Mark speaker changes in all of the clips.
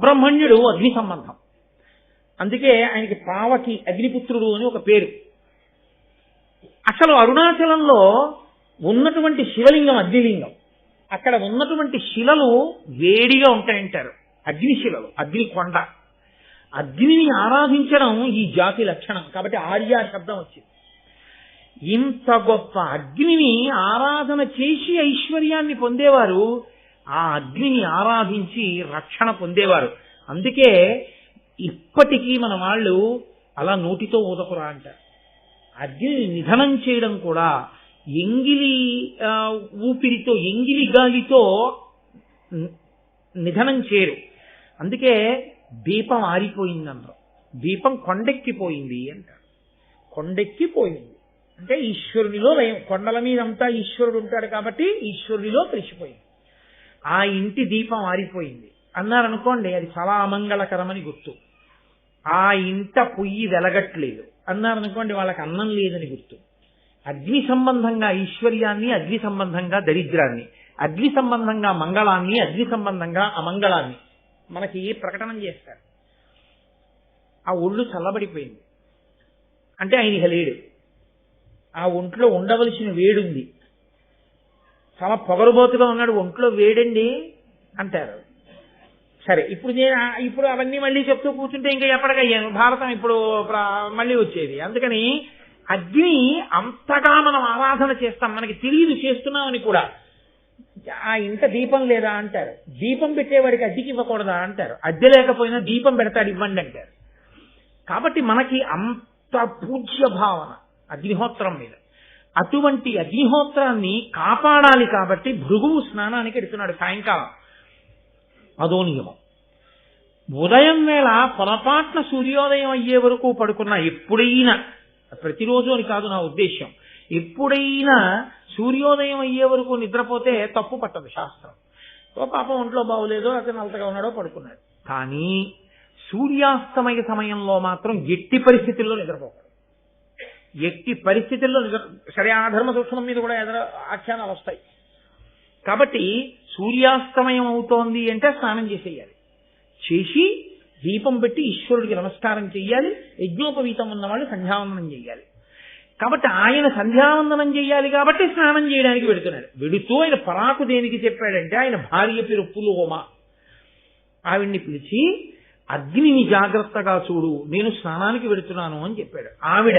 Speaker 1: సుబ్రహ్మణ్యుడు అగ్ని సంబంధం, అందుకే ఆయనకి పావకి అగ్నిపుత్రుడు అని ఒక పేరు. అసలు అరుణాచలంలో ఉన్నటువంటి శివలింగం అగ్నిలింగం, అక్కడ ఉన్నటువంటి శిలలు వేడిగా ఉంటాయంటారు, అగ్నిశిలలు, అగ్ని కొండ. అగ్నిని ఆరాధించడం ఈ జాతి లక్షణం, కాబట్టి ఆర్య శబ్దం వచ్చింది. ఇంత గొప్ప అగ్నిని ఆరాధన చేసి ఐశ్వర్యాన్ని పొందేవారు, ఆ అగ్నిని ఆరాధించి రక్షణ పొందేవారు. అందుకే ఇప్పటికీ మన వాళ్ళు అలా నోటితో ఊదకురా అంటారు. అగ్నిని నిధనం చేయడం కూడా ఎంగిలి ఊపిరితో, ఎంగిలి గాలితో నిధనం చేయరు. అందుకే దీపం ఆరిపోయిందన్నారు, దీపం కొండెక్కిపోయింది అంటారు. కొండెక్కిపోయింది అంటే ఈశ్వరునిలో లయం, కొండల మీదంతా ఈశ్వరుడు ఉంటాడు కాబట్టి ఈశ్వరునిలో కలిసిపోయింది. ఆ ఇంటి దీపం ఆరిపోయింది అన్నారనుకోండి, అది చాలా అమంగళకరమని గుర్తు. ఆ ఇంట పొయ్యి వెలగట్లేదు అన్నారనుకోండి, వాళ్ళకి అన్నం లేదని గుర్తు. అగ్ని సంబంధంగా ఐశ్వర్యాన్ని, అగ్ని సంబంధంగా దరిద్రాన్ని, అగ్ని సంబంధంగా మంగళాన్ని, అగ్ని సంబంధంగా అమంగళాన్ని మనకి ప్రకటన చేస్తారు. ఆ ఒళ్ళు చల్లబడిపోయింది అంటే ఆయన ఇక లేడు, ఆ ఒంట్లో ఉండవలసిన వేడుంది. చాలా పొగరుబోతుగా ఉన్నాడు, ఒంట్లో వేడండి అంటారు. సరే, ఇప్పుడు అవన్నీ మళ్ళీ చెప్తూ కూర్చుంటే ఇంకా ఎప్పటికయ్యాను, భారతం ఇప్పుడు మళ్ళీ వచ్చేది. అందుకని అగ్ని అంతగా మనం ఆరాధన చేస్తాం, మనకి తెలియదు చేస్తున్నామని కూడా. ఆ ఇంట దీపం లేదా అంటారు, దీపం పెట్టేవాడికి అద్దెకి ఇవ్వకూడదా అంటారు, అద్దె లేకపోయినా దీపం పెడతాడు ఇవ్వండి అంటారు. కాబట్టి మనకి అంత పూజ్య భావన అగ్నిహోత్రం మీద. అటువంటి అగ్నిహోత్రాన్ని కాపాడాలి కాబట్టి భృగువు స్నానానికి ఎడుతున్నాడు సాయంకాలం. అదో నియమం. ఉదయం వేళ పొరపాట్న సూర్యోదయం అయ్యే వరకు పడుకున్నా, ఎప్పుడైనా, ప్రతిరోజు అని కాదు నా ఉద్దేశ్యం, ఎప్పుడైనా సూర్యోదయం అయ్యే వరకు నిద్రపోతే తప్పు పట్టదు శాస్త్రం. పాపం ఒంట్లో బాగోలేదో, అతను అలతగా ఉన్నాడో పడుకున్నాడు. కానీ సూర్యాస్తమయ సమయంలో మాత్రం ఎట్టి పరిస్థితుల్లో నిద్రపోకూడదు, ఎట్టి పరిస్థితుల్లో సరే. ఆ ధర్మ సూక్ష్మం మీద కూడా ఆఖ్యానాలు వస్తాయి. కాబట్టి సూర్యాస్తమయం అవుతోంది అంటే స్నానం చేసేయాలి, చేసి దీపం పెట్టి ఈశ్వరుడికి నమస్కారం చెయ్యాలి. యజ్ఞోపవీతం ఉన్నవాళ్ళు సంధ్యావందనం చెయ్యాలి. కాబట్టి ఆయన సంధ్యావందనం చెయ్యాలి కాబట్టి స్నానం చేయడానికి వెడుతున్నాడు. వెడుతూ ఆయన పరాకు దేనికి చెప్పాడంటే, ఆయన భార్య పేరు పులోమ, ఆవిడ్ని పిలిచి అగ్నిని జాగ్రత్తగా చూడు, నేను స్నానానికి వెడుతున్నాను అని చెప్పాడు. ఆవిడ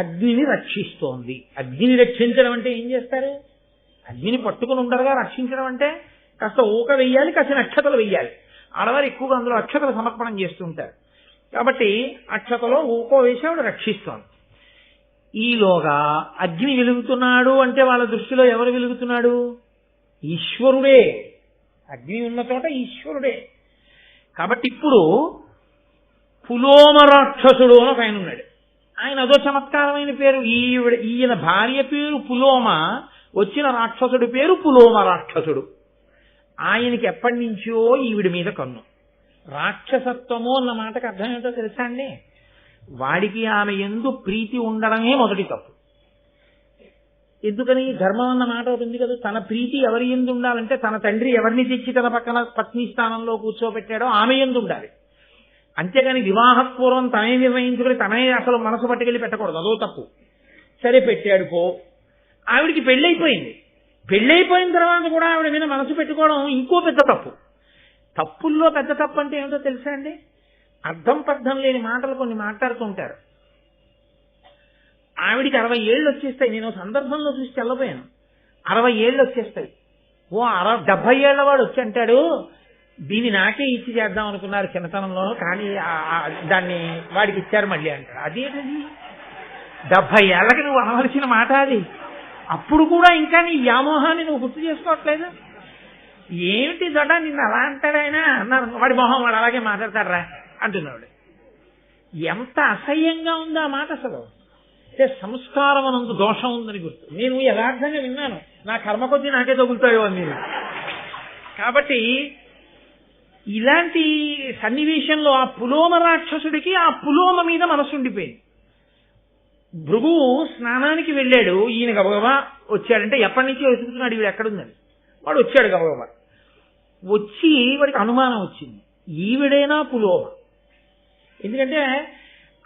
Speaker 1: అగ్నిని రక్షిస్తోంది. అగ్నిని రక్షించడం అంటే ఏం చేస్తారు? అగ్నిని పట్టుకుని ఉండరుగా రక్షించడం అంటే కాస్త ఊక వెయ్యాలి, కాస్త అక్షతలు వెయ్యాలి. ఆడవారు ఎక్కువగా అందులో అక్షతలు సమర్పణం చేస్తుంటారు. కాబట్టి అక్షతలో ఊకో వేసి ఆవిడ రక్షిస్తోంది. ఈలోగా అగ్ని వెలుగుతున్నాడు అంటే వాళ్ళ దృష్టిలో ఎవరు వెలుగుతున్నాడు? ఈశ్వరుడే. అగ్ని ఉన్న చోట ఈశ్వరుడే. కాబట్టి ఇప్పుడు పులోమ రాక్షసుడు అని ఒక ఆయన ఉన్నాడు. ఆయన అదో చమత్కారమైన పేరు. ఈయన భార్య పేరు పులోమ, వచ్చిన రాక్షసుడి పేరు పులోమ రాక్షసుడు. ఆయనకి ఎప్పటి నుంచో ఈవిడి మీద కన్ను. రాక్షసత్వము అన్న మాటకు అర్థం ఏంటో తెలుసా అండి? వాడికి ఆమె యందు ప్రీతి ఉండడమే మొదటి తప్పు. ఎందుకని? ధర్మం అన్న మాట అవుతుంది కదా, తన ప్రీతి ఎవరి యందు ఉండాలంటే తన తండ్రి ఎవరిని తెచ్చి తన పక్కన పత్ని స్థానంలో కూర్చోబెట్టాడో ఆమె యందు ఉండాలి. అంతేగాని వివాహపూర్వం తనే నిర్ణయించుకుని తనే అసలు మనసు పట్టుకెళ్ళి పెట్టకూడదు, అదో తప్పు. సరే పెట్టాడు పో, ఆవిడికి పెళ్ళైపోయింది. పెళ్ళైపోయిన తర్వాత కూడా ఆవిడ మీద మనసు పెట్టుకోవడం ఇంకో పెద్ద తప్పు. తప్పుల్లో పెద్ద తప్పు అంటే ఏమిటో తెలుసా అండి? అర్థం పర్థం లేని మాటలు కొన్ని మాట్లాడుతుంటారు. ఆవిడికి 60 ఏళ్ళు వచ్చేస్తాయి. నేను సందర్భంలో చూసి తెల్లబోయాను. 60 ఏళ్ళు వచ్చేస్తాయి. 70 ఏళ్ల వాడు వచ్చి అంటాడు, దీన్ని నాకే ఇచ్చి చేద్దాం అనుకున్నారు చిన్నతనంలో, కానీ దాన్ని వాడికి ఇచ్చారు మళ్ళీ అంటారు. అదేంటది? 70 ఏళ్ళకి నువ్వు అనవలసిన మాట అది. అప్పుడు కూడా ఇంకా నీ వ్యామోహాన్ని నువ్వు గుర్తు చేసుకోవట్లేదు. ఏమిటి దొడ్డ నిన్ను అలా అంటాడాయన అన్నారు. వాడి మొహం వాడు అలాగే మాట్లాడతారా అంటున్నాడు. ఎంత అసహ్యంగా ఉంది ఆ మాట అసలు. అంటే సంస్కారం అనందు దోషం ఉందని గుర్తు. నేను యథార్థంగా విన్నాను, నా కర్మ కొద్దీ నాకే తగులుతాయో అని నేను. కాబట్టి ఇలాంటి సన్నివేశంలో ఆ పులోమ రాక్షసుడికి ఆ పులోమ మీద మనసు ఉండిపోయింది. భృగువు స్నానానికి వెళ్ళాడు. ఈయన గబగబా వచ్చాడంటే ఎప్పటి నుంచి వెతుకుతున్నాడు వీడు ఎక్కడుందని. వాడు వచ్చాడు గబగబా. వచ్చి వాడికి అనుమానం వచ్చింది, ఈవిడేనా పులోమ? ఎందుకంటే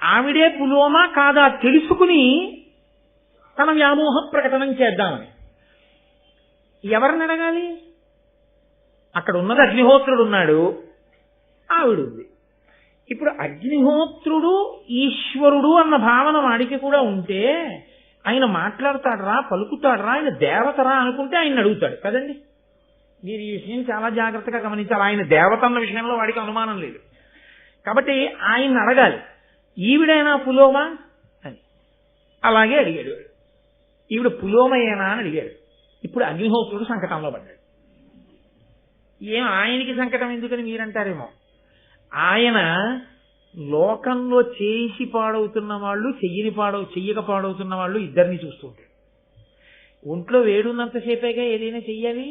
Speaker 1: ఆవిడే పులోమ కాదా తెలుసుకుని తన వ్యామోహ ప్రకటనం చేద్దామని. ఎవరిని అడగాలి? అక్కడ ఉన్నది అగ్నిహోత్రుడు ఉన్నాడు, ఆవిడుంది. ఇప్పుడు అగ్నిహోత్రుడు ఈశ్వరుడు అన్న భావన వాడికి కూడా ఉంటే ఆయన మాట్లాడతాడరా, పలుకుతాడరా, ఆయన దేవతరా అనుకుంటే ఆయన అడుగుతాడు కదండి. మీరు ఈ విషయం చాలా జాగ్రత్తగా గమనించాలి. ఆయన దేవత అన్న విషయంలో వాడికి అనుమానం లేదు కాబట్టి ఆయన అడగాలి, ఈవిడైనా పులోమ అని. అలాగే అడిగాడు. ఈవిడ పులోమయేనా అని అడిగాడు. ఇప్పుడు అగ్నిహోత్రుడు సంకటంలో పడ్డాడు. ఏం ఆయనకి సంకటం ఎందుకని మీరంటారేమో. ఆయన లోకంలో చేసి పాడవుతున్న వాళ్ళు, చెయ్యక పాడవుతున్న వాళ్ళు ఇద్దరిని చూస్తుంటాడు. ఒంట్లో వేడున్నంతసేపేగా ఏదైనా చెయ్యాలి.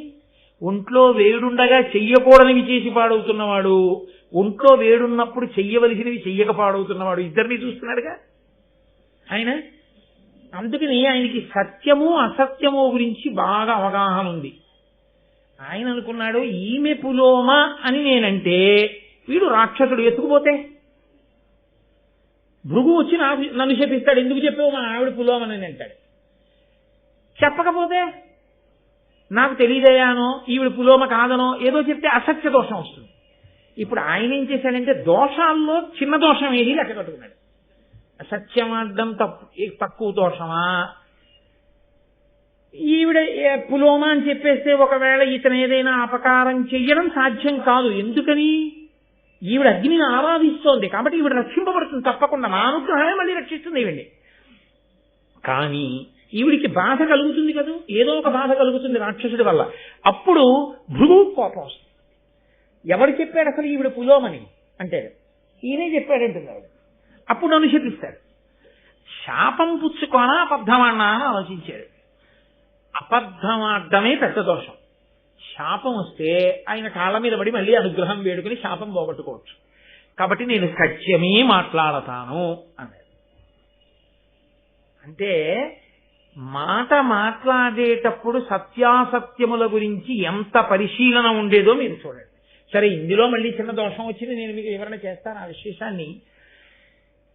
Speaker 1: ఒంట్లో వేడుండగా చెయ్యకూడనివి చేసి పాడవుతున్నవాడు, ఒంట్లో వేడున్నప్పుడు చెయ్యవలసినవి చెయ్యక పాడవుతున్నవాడు ఇద్దరిని చూస్తున్నాడుగా ఆయన. అందుకని ఆయనకి సత్యము అసత్యము గురించి బాగా అవగాహన ఉంది. ఆయన అనుకున్నాడు ఈమె పులోమ అని నేనంటే వీడు రాక్షసుడు, ఎత్తుకుపోతే భృగు వచ్చి నన్ను చెప్పిస్తాడు, ఎందుకు చెప్పావు మా ఆవిడ పులోమని అంటాడు. చెప్పకపోతే నాకు తెలియదయానో ఈవిడ పులోమ కాదనో ఏదో చెప్తే అసత్య దోషం వస్తుంది. ఇప్పుడు ఆయన ఏం చేశాడంటే దోషాల్లో చిన్న దోషం ఏది లెక్క కట్టుకున్నాడు. అసత్యమార్థం తక్కువ దోషమా, ఈవిడ పులోమ అని చెప్పేస్తే ఒకవేళ ఇతను ఏదైనా అపకారం చెయ్యడం సాధ్యం కాదు. ఎందుకని? ఈవిడ అగ్నిని ఆరాధిస్తోంది కాబట్టి ఈవిడ రక్షింపబడుతుంది తప్పకుండా. నా అనుగ్రహమే మళ్ళీ రక్షిస్తుంది ఈవిడ్ని. కానీ ఈవిడికి బాధ కలుగుతుంది కదా, ఏదో ఒక బాధ కలుగుతుంది రాక్షసుడి వల్ల. అప్పుడు భృగు కోపం వస్తుంది. ఎవరు చెప్పాడు అసలు ఈవిడ పులోమని అంటే? ఈయనే చెప్పాడంటున్నాడు. అప్పుడు నన్ను శపిస్తాడు. శాపం పుచ్చుకోనా అబద్ధమాడినా అని ఆలోచించాడు. అబద్ధమాడమే పెద్ద దోషం. శాపం వస్తే ఆయన కాళ్ళ మీద పడి మళ్ళీ అనుగ్రహం వేడుకుని శాపం పోగొట్టుకోవచ్చు. కాబట్టి నేను సత్యమే మాట్లాడతాను అన్నాడు. అంటే మాట మాట్లాడేటప్పుడు సత్యాసత్యముల గురించి ఎంత పరిశీలన ఉండేదో మీరు చూడండి. సరే, ఇందులో మళ్ళీ చిన్న దోషం వచ్చింది, నేను మీకు వివరణ చేస్తాను ఆ విశేషాన్ని.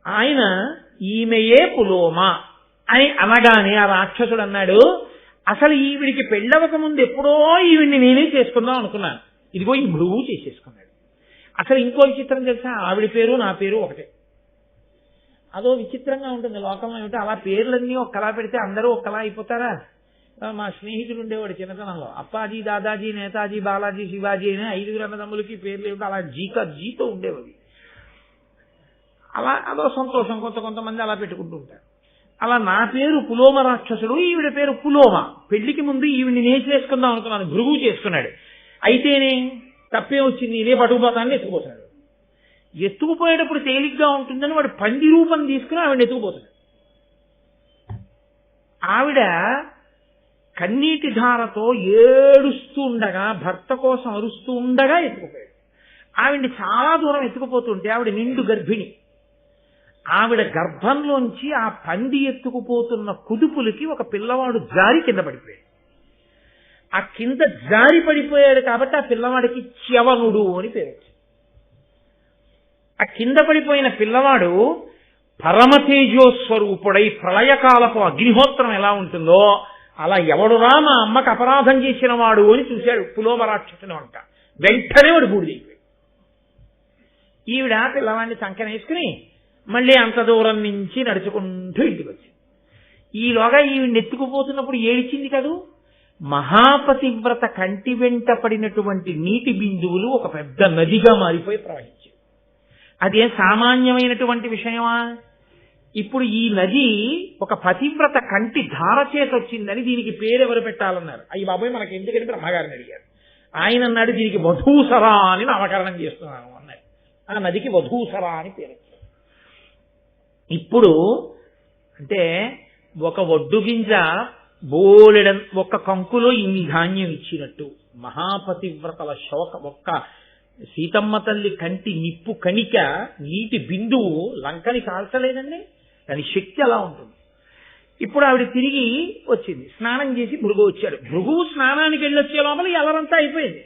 Speaker 1: ఆయన ఈమెయే పులోమ అని అనగానే ఆ రాక్షసుడు అన్నాడు, అసలు ఈవిడికి పెళ్ళవక ముందు ఎప్పుడో ఈవిడిని నేనే చేసుకుందాం అనుకున్నాను, ఇదిగో ఈ భృగు చేసేసుకున్నాడు. అసలు ఇంకో విచిత్రం తెలుసా, ఆవిడ పేరు నా పేరు ఒకటే. అదో విచిత్రంగా ఉంటుంది లోకంలో. ఏమిటో అలా పేర్లన్నీ ఒక్కలా పెడితే అందరూ ఒక్కలా అయిపోతారా? మా స్నేహితుడు ఉండేవాడు చిన్నతనంలో, అప్పాజీ, దాదాజీ, నేతాజీ, బాలాజీ, శివాజీ అని 5 అన్నదమ్ములకి పేర్లు ఏమిటో అలా జీతో ఉండేవి. అలా అదో సంతోషం, కొంతమంది అలా పెట్టుకుంటూ ఉంటారు. అలా నా పేరు పులోమ రాక్షసుడు, ఈవిడ పేరు పులోమ. పెళ్లికి ముందు ఈవిడిని నేను చేసుకుందాం అనుకున్నాను, భృగు చేసుకున్నాడు. అయితేనే తప్పే వచ్చింది, నేనే పట్టుకుపోతానని ఎత్తుకుపోతున్నాడు. ఎత్తుకుపోయేటప్పుడు తేలిగ్గా ఉంటుందని వాడు పంది రూపం తీసుకుని ఆవిడ ఎత్తుకుపోతున్నాడు. ఆవిడ కన్నీటి ధారతో ఏడుస్తూ ఉండగా, భర్త కోసం అరుస్తూ ఉండగా ఎత్తుకుపోయాడు. ఆవిడ్ని చాలా దూరం ఎత్తుకుపోతుంటే ఆవిడ నిండు గర్భిణి. ఆవిడ గర్భంలోంచి ఆ పంది ఎత్తుకుపోతున్న కుదుపులకి ఒక పిల్లవాడు జారి కింద పడిపోయాడు. ఆ కింద జారి పడిపోయాడు కాబట్టి ఆ పిల్లవాడికి చ్యవనుడు అని పేరు. ఆ కింద పడిపోయిన పిల్లవాడు పరమతేజోస్వరూపుడై ప్రళయకాలపు అగ్నిహోత్రం ఎలా ఉంటుందో అలా ఎవడురా మా అమ్మకు అపరాధం చేసిన వాడు అని చూశాడు పులోమ రాక్షసుని వంట. వెంటనే వాడు బూడిదైపోయాడు. ఈవిడ పిల్లవాడిని సంకనేసుకుని మళ్ళీ అంత దూరం నుంచి నడుచుకుంటూ ఇంటికి వచ్చింది. ఈలోగా ఈవిడ ఎత్తుకుపోతున్నప్పుడు ఏడిచింది కదూ. మహాపతివ్రత కంటి వెంట పడినటువంటి నీటి బిందువులు ఒక పెద్ద నదిగా మారిపోయి ప్రవహించాయి. అదే సామాన్యమైనటువంటి విషయమా? ఇప్పుడు ఈ నది ఒక పతివ్రత కంటి ధార చేత వచ్చిందని దీనికి పేరెవరు పెట్టాలన్నారు. అయ్యి బాబోయ్ మనకి ఎందుకని బ్రహ్మగారిని అడిగారు. ఆయన అన్నాడు దీనికి వధూసరా అని నామకరణం చేస్తున్నాను అన్నారు. ఆ నదికి వధూసరా అని పేరు. ఇప్పుడు అంటే ఒక ఒడ్డు గింజ బోలెడం ఒక్క కంకులో ఇన్ని ధాన్యం ఇచ్చినట్టు మహాపతివ్రతల శోక ఒక్క సీతమ్మ తల్లి కంటి నిప్పు కణిక నీటి బిందువు లంకని కాల్చలేదండి. దాని శక్తి అలా ఉంటుంది. ఇప్పుడు ఆవిడ తిరిగి వచ్చింది, స్నానం చేసి భృగు వచ్చాడు. భృగు స్నానానికి వెళ్ళొచ్చే లోపల ఎలరంతా అయిపోయింది.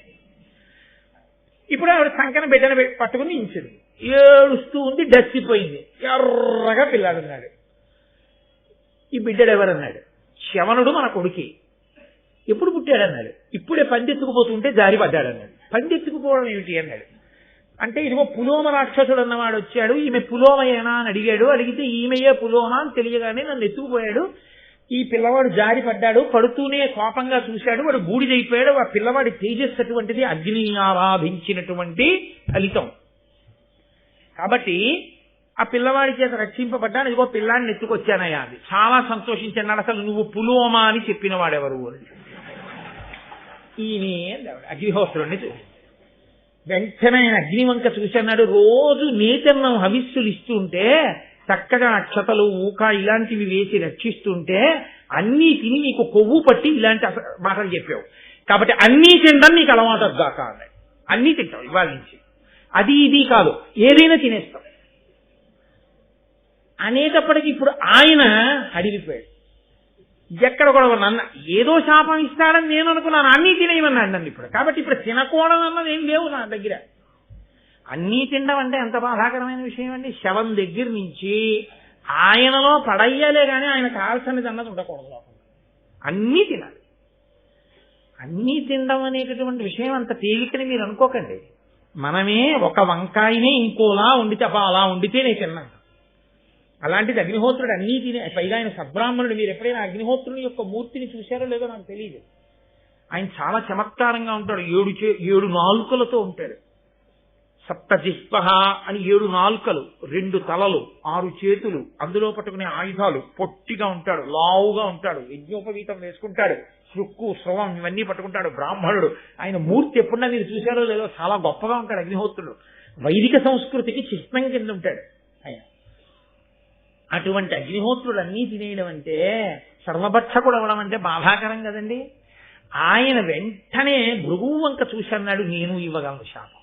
Speaker 1: ఇప్పుడు ఆవిడ సంకన బిడ్డను పట్టుకుని ఇంచుడు, ఏడుస్తూ ఉంది, డచ్చిపోయింది, ఎర్రగా పిల్లాడున్నాడు. ఈ బిడ్డడు ఎవరన్నాడు? శవనుడు మన కొడుకి. ఎప్పుడు పుట్టాడన్నాడు? ఇప్పుడే పండెత్తుకుపోతుంటే జారి పడ్డాడన్నాడు. పండెత్తుకుపోవడం ఏమిటి అన్నాడు. అంటే ఇదిగో పులోమ రాక్షసుడు అన్నవాడు వచ్చాడు, ఈమె పులోమయేనా అని అడిగాడు. అడిగితే ఈమెయే పులోమ అని తెలియగానే నన్ను ఎత్తుకుపోయాడు. ఈ పిల్లవాడు జారి పడ్డాడు, పడుతూనే కోపంగా చూశాడు, వాడు బూడిదైపోయాడు. ఆ పిల్లవాడి తేజస్సు అటువంటిది, అగ్నిని ఆరాధించినటువంటి ఫలితం. కాబట్టి ఆ పిల్లవాడి చేత రక్షింపబడ్డాను, ఇదిగో పిల్లాన్ని ఎత్తుకొచ్చానయ్యా అది. చాలా సంతోషించన్నాడు. అసలు నువ్వు పులోమ అని చెప్పిన వాడెవరు అని. ఈయనే అగ్నిహోత్రుడిని చూసి వెంటనే ఆయన అగ్నివంక చూసన్నాడు. రోజు నేతన్నం హవిస్సులు ఇస్తుంటే, చక్కగా అక్షతలు ఊక ఇలాంటివి వేసి రక్షిస్తుంటే, అన్నీ తిని నీకు కొవ్వు పట్టి ఇలాంటి మాటలు చెప్పావు కాబట్టి అన్నీ తినడం నీకు అలవాటు గాక అన్నాడు. అన్నీ తింటావు ఇవాళ నుంచి, అది ఇది కాదు, ఏదైనా తినేస్తాం అనేటప్పటికి ఇప్పుడు ఆయన అడిగిపోయాడు. ఎక్కడ కూడా నన్ను ఏదో శాపం ఇస్తాడని నేను అనుకున్నాను, అన్నీ తినేయమన్నాడు నన్ను ఇప్పుడు. కాబట్టి ఇప్పుడు తినకూడదు అన్నది ఏం లేవు నా దగ్గర. అన్నీ తినడం అంటే ఎంత బాధాకరమైన విషయం అండి. శవం దగ్గర నుంచి ఆయనలో పడయ్యాలే కానీ ఆయన కాల్సనిది అన్నది ఉండకూడదు. అన్నీ తినాలి. అన్నీ తినడం అనేటటువంటి విషయం అంత తేలికని మీరు అనుకోకండి. మనమే ఒక వంకాయనే ఇంకోలా వండితే అలా వండితే నేను తిన్నాను. అలాంటిది అగ్నిహోత్రుడు అన్నీ తినే, పైగా ఆయన సద్బ్రాహ్మణుడు. మీరు ఎప్పుడైనా అగ్నిహోత్రుని యొక్క మూర్తిని చూశారో లేదో నాకు తెలియదు. ఆయన చాలా చమత్కారంగా ఉంటాడు. 7 నాలుకలతో ఉంటాడు. సప్తజిహ్వః అని 7 నాలుకలు, 2 తలలు, 6 చేతులు, అందులో పట్టుకునే ఆయుధాలు, పొట్టిగా ఉంటాడు, లావుగా ఉంటాడు, యజ్ఞోపవీతం వేసుకుంటాడు, శృక్కు స్రవం ఇవన్నీ పట్టుకుంటాడు. బ్రాహ్మణుడు. ఆయన మూర్తి ఎప్పుడన్నా మీరు చూశారో లేదో చాలా గొప్పగా ఉంటాడు అగ్నిహోత్రుడు. వైదిక సంస్కృతికి చిహ్నం కింద ఉంటాడు ఆయన. అటువంటి అగ్నిహోత్రుడు అన్నీ తినేయడం అంటే, సర్వభక్షకుడు అవడం అంటే బాధాకరం కదండి. ఆయన వెంటనే భృగువు వంక చూసన్నాడు, నేను ఇవ్వగలను శాపం.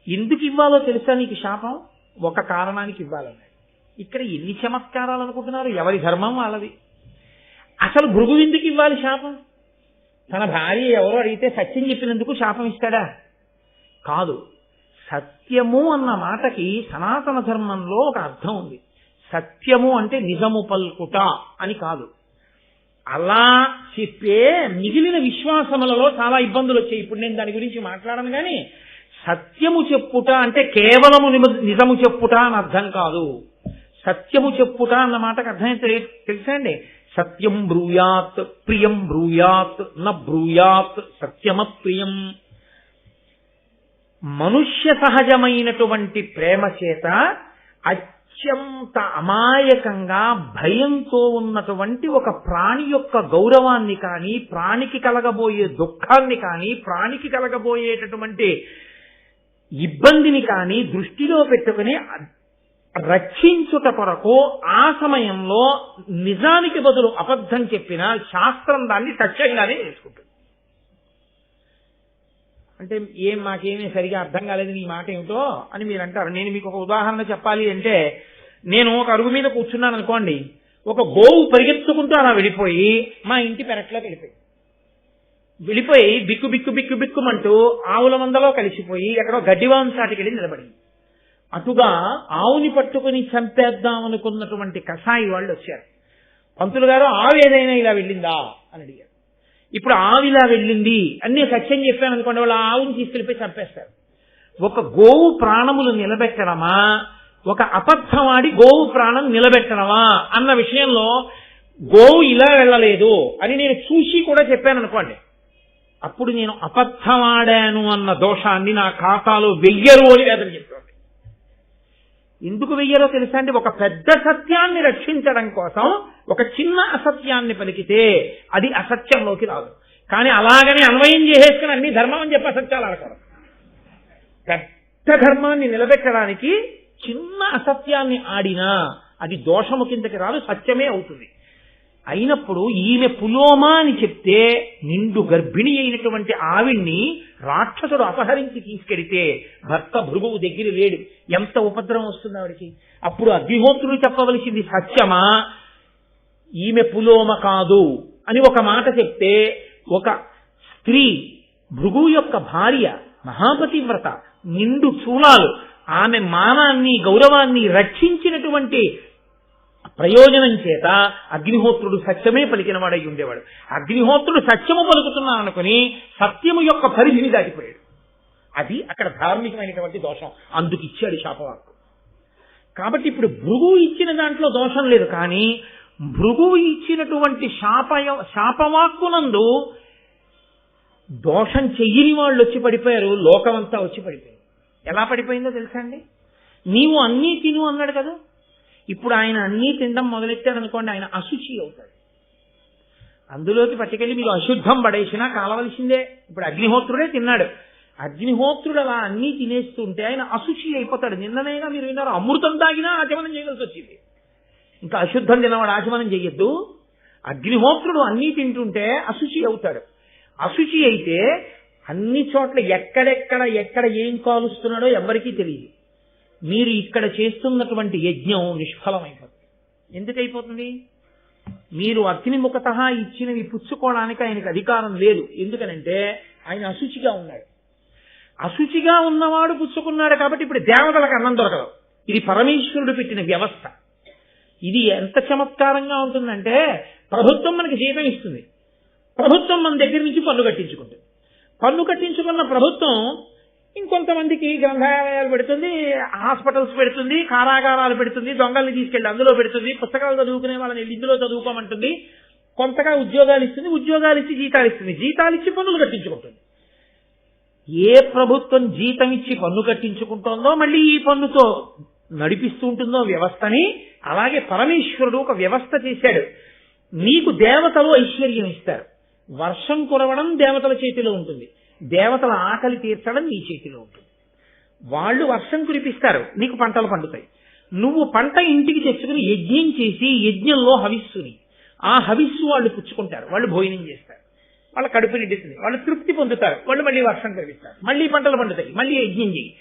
Speaker 1: ఎందుకు ఇవ్వాలో తెలుసా నీకు శాపం? ఒక కారణానికి ఇవ్వాలన్నాడు. ఇక్కడ ఎన్ని చమత్కారాలు అనుకుంటున్నారు? ఎవరి ధర్మం వాళ్ళది. అసలు భృగువు ఎందుకు ఇవ్వాలి శాపం? తన భార్య ఎవరో అడిగితే సత్యం చెప్పినందుకు శాపం ఇస్తాడా? కాదు. సత్యము అన్న మాటకి సనాతన ధర్మంలో ఒక అర్థం ఉంది. సత్యము అంటే నిజము పల్కుట అని కాదు. అలా చెప్పే మిగిలిన విశ్వాసములలో చాలా ఇబ్బందులు వచ్చాయి. ఇప్పుడు నేను దాని గురించి మాట్లాడను. కానీ సత్యము చెప్పుట అంటే కేవలము నిజము చెప్పుట అని అర్థం కాదు. సత్యము చెప్పుట అన్న మాటకు అర్థం తెలుసా అండి? సత్యం బ్రూయాత్ ప్రియం బ్రూయాత్ న బ్రూయాత్ సత్యమప్రియం. మనుష్య సహజమైనటువంటి ప్రేమ చేత అత్యంత అమాయకంగా భయంతో ఉన్నటువంటి ఒక ప్రాణి యొక్క గౌరవాన్ని కానీ, ప్రాణికి కలగబోయే దుఃఖాన్ని కానీ, ప్రాణికి కలగబోయేటటువంటి ఇబ్బందిని కానీ దృష్టిలో పెట్టుకుని రక్షించుట కొరకు ఆ సమయంలో నిజానికి బదులు అబద్ధం చెప్పిన శాస్త్రం దాన్ని సత్యంగానే చేసుకుంటుంది. అంటే మాకేమీ సరిగా అర్థం కాలేదు నీ మాట ఏమిటో అని మీరు అంటారు. నేను మీకు ఒక ఉదాహరణ చెప్పాలి అంటే, నేను ఒక అరుగు మీద కూర్చున్నాను అనుకోండి, ఒక గోవు పరిగెత్తుకుంటూ అలా వెళ్ళిపోయి మా ఇంటి పెరట్లోకి వెళ్ళిపోయి బిక్కు బిక్కు బిక్కు బిక్కుమంటూ ఆవుల మందలో కలిసిపోయి ఎక్కడో గడ్డివాంసాటికి వెళ్ళి నిలబడింది. అటుగా ఆవుని పట్టుకుని చంపేద్దాం అనుకున్నటువంటి కషాయి వాళ్ళు వచ్చారు. పంతులు గారు, ఆవు ఏదైనా ఇలా వెళ్ళిందా అని అడిగారు. ఇప్పుడు ఆవు ఇలా వెళ్ళింది అన్నీ సత్యం చెప్పాను అనుకోండి, వాళ్ళు ఆవుని తీసుకెళ్ళిపోయి చంపేస్తారు. ఒక గోవు ప్రాణములు నిలబెట్టడమా, ఒక అబద్ధమాడి గోవు ప్రాణం నిలబెట్టడమా అన్న విషయంలో గోవు ఇలా వెళ్ళలేదు అని నేను చూసి కూడా చెప్పాను అనుకోండి, అప్పుడు నేను అబద్ధమాడాను అన్న దోషాన్ని నా ఖాతాలో వెయ్యరు అని వేదన చెప్పాను. ఎందుకు వెయ్యరో తెలుసా అండి? ఒక పెద్ద సత్యాన్ని రక్షించడం కోసం ఒక చిన్న అసత్యాన్ని పలికితే అది అసత్యంలోకి రాదు. కానీ అలాగని అన్వయం చేసేసుకుని అన్ని ధర్మం అని చెప్పి అసత్యాలు ఆడకూడదు. పెద్ద ధర్మాన్ని నిలబెట్టడానికి చిన్న అసత్యాన్ని ఆడినా అది దోషము కిందకి రాదు, సత్యమే అవుతుంది. అయినప్పుడు ఈమె పులోమ అని చెప్తే నిండు గర్భిణి అయినటువంటి ఆవిడ్ని రాక్షసుడు అపహరించి తీసుకెడితే భర్త భృగువు దగ్గర లేడు, ఎంత ఉపద్రవం వస్తుంది ఆవిడికి. అప్పుడు అగ్నిహోత్రుడు చెప్పవలసింది సత్యమా, ఈమె పులోమ కాదు అని ఒక మాట చెప్తే, ఒక స్త్రీ భృగువు యొక్క భార్య మహాపతివ్రత, నిండు చూలాలు, ఆమె మానాన్ని గౌరవాన్ని రక్షించినటువంటి ప్రయోజనం చేత అగ్నిహోత్రుడు సత్యమే పలికినవాడై ఉండేవాడు. అగ్నిహోత్రుడు సత్యము పలుకుతున్నాననుకుని సత్యము యొక్క పరిధిని దాటిపోయాడు. అది అక్కడ ధార్మికమైనటువంటి దోషం. అందుకు ఇచ్చాడు శాపవాక్కు. కాబట్టి ఇప్పుడు భృగువు ఇచ్చిన దాంట్లో దోషం లేదు, కానీ భృగువు ఇచ్చినటువంటి శాపవాక్కునందు దోషం చెయ్యని వాళ్ళు వచ్చి పడిపోయారు. లోకమంతా వచ్చి పడిపోయింది. ఎలా పడిపోయిందో తెలుసా అండి? నీవు అన్నీ తిను అన్నాడు కదా. ఇప్పుడు ఆయన అన్నీ తినడం మొదలెట్టాడు అనుకోండి, ఆయన అశుచి అవుతాడు. అందులోకి పట్టుకెళ్ళి మీరు అశుద్ధం పడేసినా కాలవలసిందే. ఇప్పుడు అగ్నిహోత్రుడే తిన్నాడు. అగ్నిహోత్రుడు అలా అన్నీ తినేస్తుంటే ఆయన అశుచి అయిపోతాడు. నిన్ననైనా మీరు విన్నారు, అమృతం తాగినా ఆచమనం చేయవలసి వచ్చింది. ఇంకా అశుద్ధం తినవాడు ఆచమనం చెయ్యొద్దు. అగ్నిహోత్రుడు అన్నీ తింటుంటే అశుచి అవుతాడు. అశుచి అయితే అన్ని చోట్ల ఎక్కడ ఏం కాలుస్తున్నాడో ఎవరికీ తెలియదు. మీరు ఇక్కడ చేస్తున్నటువంటి యజ్ఞం నిష్ఫలమైపోతుంది. ఎందుకైపోతుంది? మీరు అగ్నిముఖత ఇచ్చినవి పుచ్చుకోవడానికి ఆయనకు అధికారం లేదు. ఎందుకనంటే ఆయన అశుచిగా ఉన్నాడు. అశుచిగా ఉన్నవాడు పుచ్చుకున్నాడు కాబట్టి ఇప్పుడు దేవతలకు అన్నం దొరకదు. ఇది పరమేశ్వరుడు పెట్టిన వ్యవస్థ. ఇది ఎంత చమత్కారంగా ఉంటుందంటే, ప్రభుత్వం మనకి జీతం ఇస్తుంది, ప్రభుత్వం మన దగ్గర నుంచి పన్ను కట్టించుకుంటుంది. పన్ను కట్టించుకున్న ప్రభుత్వం ఇంకొంతమందికి గ్రంథాలయాలు పెడుతుంది, హాస్పిటల్స్ పెడుతుంది, కారాగారాలు పెడుతుంది, దొంగల్ని తీసుకెళ్లి అందులో పెడుతుంది, పుస్తకాలు చదువుకునే వాళ్ళని ఇందులో చదువుకోమంటుంది, కొంతగా ఉద్యోగాలు ఇస్తుంది, ఉద్యోగాలు ఇచ్చి జీతాలు ఇస్తుంది, జీతాలు ఇచ్చి పన్నులు కట్టించుకుంటుంది. ఏ ప్రభుత్వం జీతం ఇచ్చి పన్ను కట్టించుకుంటుందో మళ్ళీ ఈ పన్నుతో నడిపిస్తూ ఉంటుందో వ్యవస్థని, అలాగే పరమేశ్వరుడు ఒక వ్యవస్థ చేశాడు. నీకు దేవతలు ఐశ్వర్యం ఇస్తారు. వర్షం కురవడం దేవతల చేతిలో ఉంటుంది, దేవతల ఆకలి తీర్చడం నీ చేతిలో ఉంటుంది. వాళ్ళు వర్షం కురిపిస్తారు, నీకు పంటలు పండుతాయి. నువ్వు పంట ఇంటికి తెచ్చుకుని యజ్ఞం చేసి యజ్ఞంలో హవిస్సుని, ఆ హవిస్సు వాళ్ళు పుచ్చుకుంటారు, వాళ్ళు భోజనం చేస్తారు, వాళ్ళ కడుపు నిండుతుంది, వాళ్ళు తృప్తి పొందుతారు, వాళ్ళు మళ్ళీ వర్షం కురిపిస్తారు, మళ్ళీ పంటలు పండుతాయి, మళ్ళీ యజ్ఞం చేయి,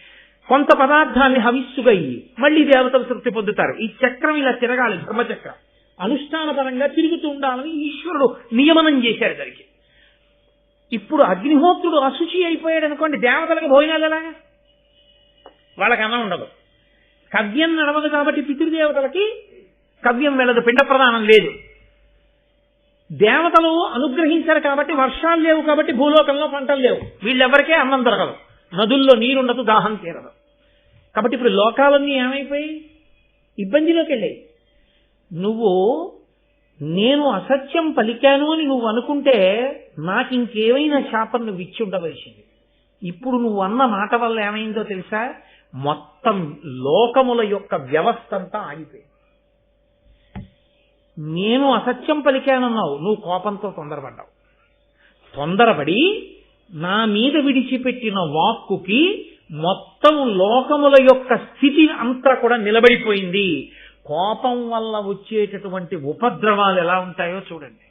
Speaker 1: కొంత పదార్థాన్ని హవిస్సుగా ఇయ్యి, మళ్ళీ దేవతలు తృప్తి పొందుతారు. ఈ చక్రం ఇలా తిరగాలి, ధర్మచక్రం అనుష్ఠానపరంగా తిరుగుతూ ఉండాలని ఈశ్వరుడు నియమనం చేశాడు దానికి. ఇప్పుడు అగ్నిహోత్రుడు అశుచి అయిపోయాడు అనుకోండి, దేవతలకు భోజనాలు ఎలాగా? వాళ్ళకి అన్నం ఉండదు, కవ్యం నడవదు. కాబట్టి పితృదేవతలకి కవ్యం వెళ్ళదు, పిండ ప్రదానం లేదు. దేవతలు అనుగ్రహించారు కాబట్టి వర్షాలు లేవు, కాబట్టి భూలోకంలో పంటలు లేవు, వీళ్ళెవరికే అన్నం దొరకదు, నదుల్లో నీరుండదు, దాహం తీరదు. కాబట్టి ఇప్పుడు లోకాలన్నీ ఏమైపోయి ఇబ్బందిలోకి వెళ్ళాయి. నువ్వు నేను అసత్యం పలికాను అని నువ్వు అనుకుంటే నాకు ఇంకేమైనా శాపం నువ్వు ఇచ్చి ఉండవలసింది. ఇప్పుడు నువ్వు అన్న మాట వల్ల ఏమైందో తెలుసా? మొత్తం లోకముల యొక్క వ్యవస్థ అంతా ఆగిపోయింది. నేను అసత్యం పలికానన్నావు, నువ్వు కోపంతో తొందరపడ్డావు. తొందరపడి నా మీద విడిచిపెట్టిన వాక్కుకి మొత్తం లోకముల యొక్క స్థితి అంతా కూడా నిలబడిపోయింది. కోపం వల్ల వచ్చేటటువంటి ఉపద్రవాలు ఎలా ఉంటాయో చూడండి.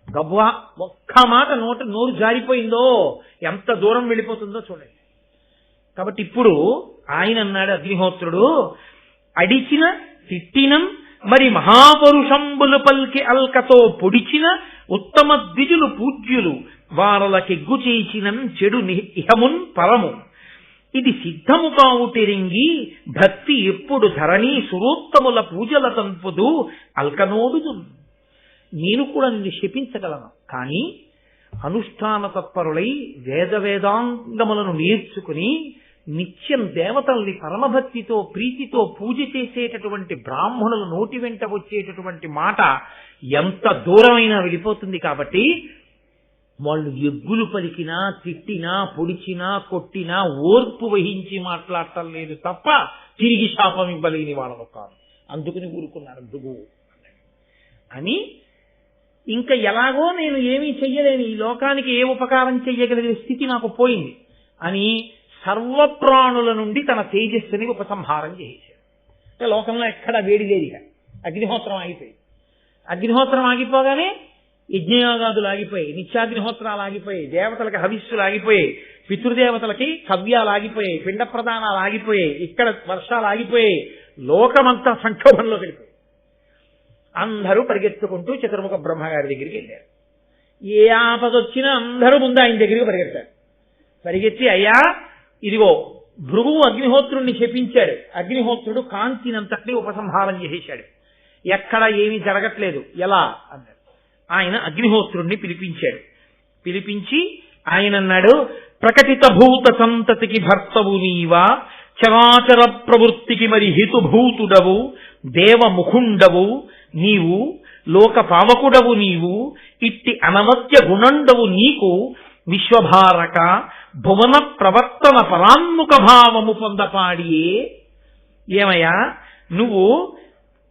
Speaker 1: గబ్బా ఒక్క మాట నోరు జారిపోయిందో ఎంత దూరం వెళ్ళిపోతుందో చూడండి. కాబట్టి ఇప్పుడు ఆయన అన్నాడు, అగ్నిహోత్రుడు అడిచిన తిట్టినం మరి మహాపరుషంబులు పల్కి అల్కతో పొడిచిన ఉత్తమ ద్విజులు పూజ్యులు వారలకెగ్గు చేసిన చెడు ఇహమున్ పరము ఇది సిద్ధము కావుటెరింగి భక్తి ఎప్పుడు ధరణి సురోత్తముల పూజల తంపుదు అల్కనోడుదు. నేను కూడా నిన్ను శపించగలను, కానీ అనుష్ఠాన తత్పరులై వేదాంగములను నేర్చుకుని నిత్యం దేవతల్ని పరమభక్తితో ప్రీతితో పూజ చేసేటటువంటి బ్రాహ్మణుల నోటి వెంట వచ్చేటటువంటి మాట ఎంత దూరమైనా వెళ్ళిపోతుంది. కాబట్టి వాళ్ళు ఎగ్గులు పలికినా తిట్టినా పొడిచినా కొట్టినా ఓర్పు వహించి మాట్లాడటం లేదు తప్ప తిరిగి శాపం ఇవ్వలేని వాళ్ళకు కాదు. అందుకని ఊరుకున్నారు భృగువు అని. ఇంకా ఎలాగో నేను ఏమీ చెయ్యలేని, ఈ లోకానికి ఏ ఉపకారం చెయ్యగలిగిన స్థితి నాకు పోయింది అని సర్వప్రాణుల నుండి తన తేజస్సుని ఉపసంహారం చేసేశాడు. అంటే లోకంలో ఎక్కడా వేడి లేదు. ఇక అగ్నిహోత్రం ఆగిపోయి, అగ్నిహోత్రం ఆగిపోగానే యజ్ఞయోగాదులు ఆగిపోయి, నిత్యాగ్నిహోత్రాలు ఆగిపోయాయి, దేవతలకి హవిస్సులు ఆగిపోయాయి, పితృదేవతలకి కవ్యాలు ఆగిపోయాయి, పిండ ప్రదానాలు ఆగిపోయాయి, ఇక్కడ వర్షాలు ఆగిపోయాయి, లోకమంతా సంక్షోభంలో వెళ్ళిపోయి అందరూ పరిగెత్తుకుంటూ చతుర్ముఖ బ్రహ్మగారి దగ్గరికి వెళ్ళారు. ఏ ఆపదొచ్చినా అందరూ ముందు ఆయన దగ్గరికి పరిగెత్తారు. పరిగెత్తి, అయ్యా ఇదిగో భృగువు అగ్నిహోత్రుణ్ణి శపించాడు, అగ్నిహోత్రుడు కాంతినంతటినీ ఉపసంహారం చేసేశాడు, ఎక్కడ ఏమీ జరగట్లేదు, ఎలా అన్నాడు. ఆయన అగ్నిహోత్రుణ్ణి పిలిపించాడు. పిలిపించి ఆయన అన్నాడు, ప్రకటిత భూత సంతతికి భర్తవు నీవా, చరాచర ప్రవృత్తికి మరి హితుభూతుడవు, దేవముఖుండవు నీవు, లోక పావకుడవు నీవు, ఇట్టి అనవద్య గుణండవు నీకు, విశ్వభారక భువన ప్రవర్తన పరాన్ముఖ భావము పొందపాడియే. ఏమయ్యా, నువ్వు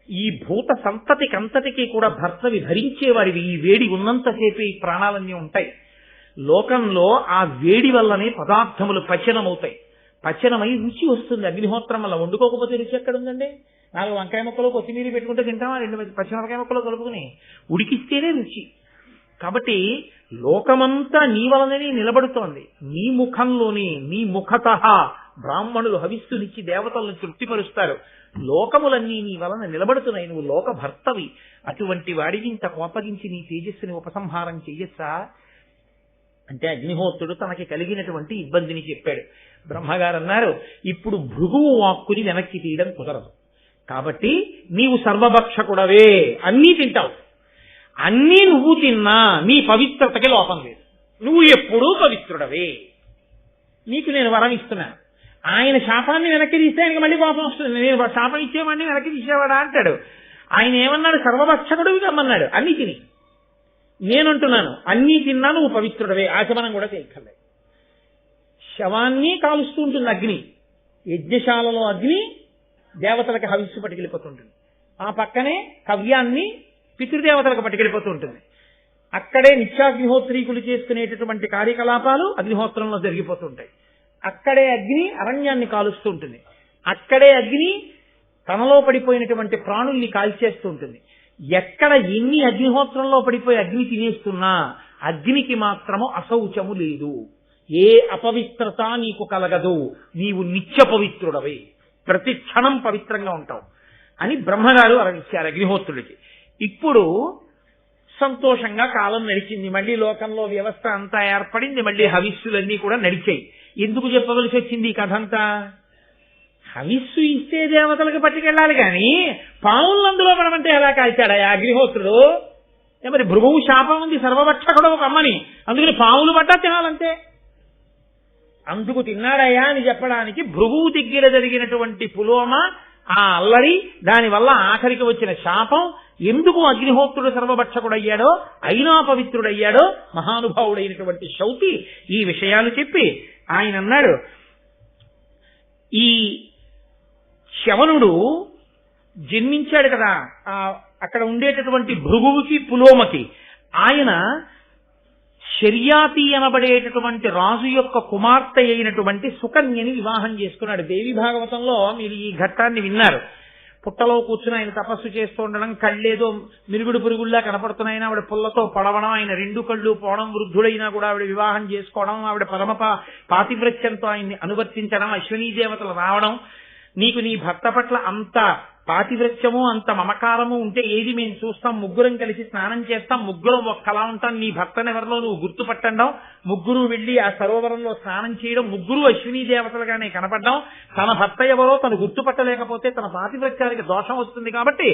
Speaker 1: ఈ భూత సంతతికంతటికి కూడా భర్తవి, భరించేవాడివి. ఈ వేడి ఉన్నంతసేపు ఈ ప్రాణాలన్నీ ఉంటాయి. లోకంలో ఆ వేడి వల్లనే పదార్థములు పచనమవుతాయి. పచనమై రుచి వస్తుంది. అగ్నిహోత్రం వల్ల వండుకోకపోతే రుచి ఎక్కడ ఉందండి? 4 వంకాయ ముక్కలు కొత్తిమీర పెట్టుకుంటే తింటామా? 2 పచ్చిమిరపకాయ ముక్కలు కలుపుకుని ఉడికిస్తేనే రుచి. కాబట్టి లోకమంతా నీ వలననే నిలబడుతోంది. నీ ముఖంలోనే, నీ ముఖత బ్రాహ్మణులు హవిస్సునిచ్చి దేవతలను తృప్తిపరుస్తారు. లోకములన్నీ నీ వలన నిలబడుతున్నాయి. నువ్వు లోక భర్తవి. అటువంటి వాడికి ఇంత కోపగించి నీ తేజస్సుని ఉపసంహారం చెయ్యొచ్చా అంటే అగ్నిహోత్రుడు తనకి కలిగినటువంటి ఇబ్బందిని చెప్పాడు. బ్రహ్మగారు అన్నారు, ఇప్పుడు భృగువు వాక్కుని వెనక్కి తీయడం కుదరదు. కాబట్టి నీవు సర్వభక్షకుడవే, అన్నీ తింటావు. అన్నీ నువ్వు తిన్నా నీ పవిత్రతకి లోపం లేదు. నువ్వు ఎప్పుడూ పవిత్రుడవే. నీకు నేను వరం ఇస్తున్నాను. ఆయన శాపాన్ని వెనక్కి తీస్తే ఆయనకి మళ్ళీ కోపం వస్తుంది. నేను శాపం ఇచ్చేవాడిని వెనక్కి తీసేవాడా అంటాడు. ఆయన ఏమన్నాడు? సర్వభక్షకుడివి కమ్మన్నాడు. అన్ని తిని. నేనంటున్నాను అన్నీ తిన్నా నువ్వు పవిత్రుడవే. ఆచమనం కూడా చేయక్కర్లేదు. శవాన్ని కాలుస్తూ ఉంటుంది అగ్ని. యజ్ఞశాలలో అగ్ని దేవతలకు హవిస్సు పట్టుకెళ్ళిపోతుంటుంది. ఆ పక్కనే కవ్యాన్ని పితృదేవతలకు పట్టుకెళ్ళిపోతూ ఉంటుంది. అక్కడే నిత్యాగ్నిహోత్రీకులు చేసుకునేటటువంటి కార్యకలాపాలు అగ్నిహోత్రంలో జరిగిపోతుంటాయి. అక్కడే అగ్ని అరణ్యాన్ని కాలుస్తూ ఉంటుంది. అక్కడే అగ్ని తనలో పడిపోయినటువంటి ప్రాణుల్ని కాల్చేస్తూ ఉంటుంది. ఎక్కడ ఎన్ని అగ్నిహోత్రంలో పడిపోయి అగ్ని తినేస్తున్నా అగ్నికి మాత్రము అశౌచము లేదు. ఏ అపవిత్రత నీకు కలగదు. నీవు నిత్య పవిత్రుడవే, ప్రతి క్షణం పవిత్రంగా ఉంటావు అని బ్రహ్మగారు అరవించారు అగ్నిహోత్రుడికి. ఇప్పుడు సంతోషంగా కాలం నడిచింది. మళ్ళీ లోకంలో వ్యవస్థ అంతా ఏర్పడింది. మళ్ళీ హవిస్సులన్నీ కూడా నడిచాయి. ఎందుకు చెప్పవలసి వచ్చింది ఈ కథ అంతా? హవిస్సు ఇస్తే దేవతలకు పట్టుకెళ్ళాలి కానీ పావులను అందులో పడమంటే ఎలా కాల్చాడా అగ్నిహోత్రుడు? మరి భృగువు శాపం ఉంది, సర్వభక్షకుడు ఒక అమ్మని, అందుకని పావులు పడ్డా తినాలంతే. అందుకు తిన్నాడయ్యా అని చెప్పడానికి భృగువు దగ్గర జరిగినటువంటి పులోమ, ఆ అల్లరి, దానివల్ల ఆఖరికి వచ్చిన శాపం, ఎందుకు అగ్నిహోత్రుడు సర్వభక్షకుడయ్యాడో, అయినా పవిత్రుడయ్యాడో మహానుభావుడైనటువంటి శౌతి ఈ విషయాలు చెప్పి ఆయన అన్నాడు, ఈ శవనుడు జన్మించాడు కదా అక్కడ ఉండేటటువంటి భృగువుకి పులోమకి, ఆయన శర్యాతి అనబడేటటువంటి రాజు యొక్క కుమార్తె అయినటువంటి సుకన్యని వివాహం చేసుకున్నాడు. దేవి భాగవతంలో మీరు ఈ ఘట్టాన్ని విన్నారు. పుట్టలో కూర్చుని ఆయన తపస్సు చేస్తూ ఉండడం, కళ్ళేదో మిరుగుడు పురుగుల్లా కనపడుతున్నాయినా ఆవిడ పుల్లతో పడవడం, ఆయన 2 కళ్ళు పోవడం, వృద్ధుడైనా కూడా ఆవిడ వివాహం చేసుకోవడం, ఆవిడ పరమ పాతివ్రత్యంతో ఆయన్ని అనువర్తించడం, అశ్వినీ దేవతలు రావడం, నీకు నీ భర్త పట్ల అంత పాతివ్రత్యము అంత మమకారము ఉంటే ఏది మేము చూస్తాం, ముగ్గురం కలిసి స్నానం చేస్తాం, ముగ్గురం ఒక్కలా ఉంటాం, నీ భర్తనెవరిలో నువ్వు గుర్తుపట్టడం, ముగ్గురు వెళ్లి ఆ సరోవరంలో స్నానం చేయడం, ముగ్గురు అశ్వినీ దేవతలుగానే కనపడ్డాం, తన భర్త ఎవరో తను గుర్తుపట్టలేకపోతే తన పాతివ్రత్యానికి దోషం వస్తుంది. కాబట్టి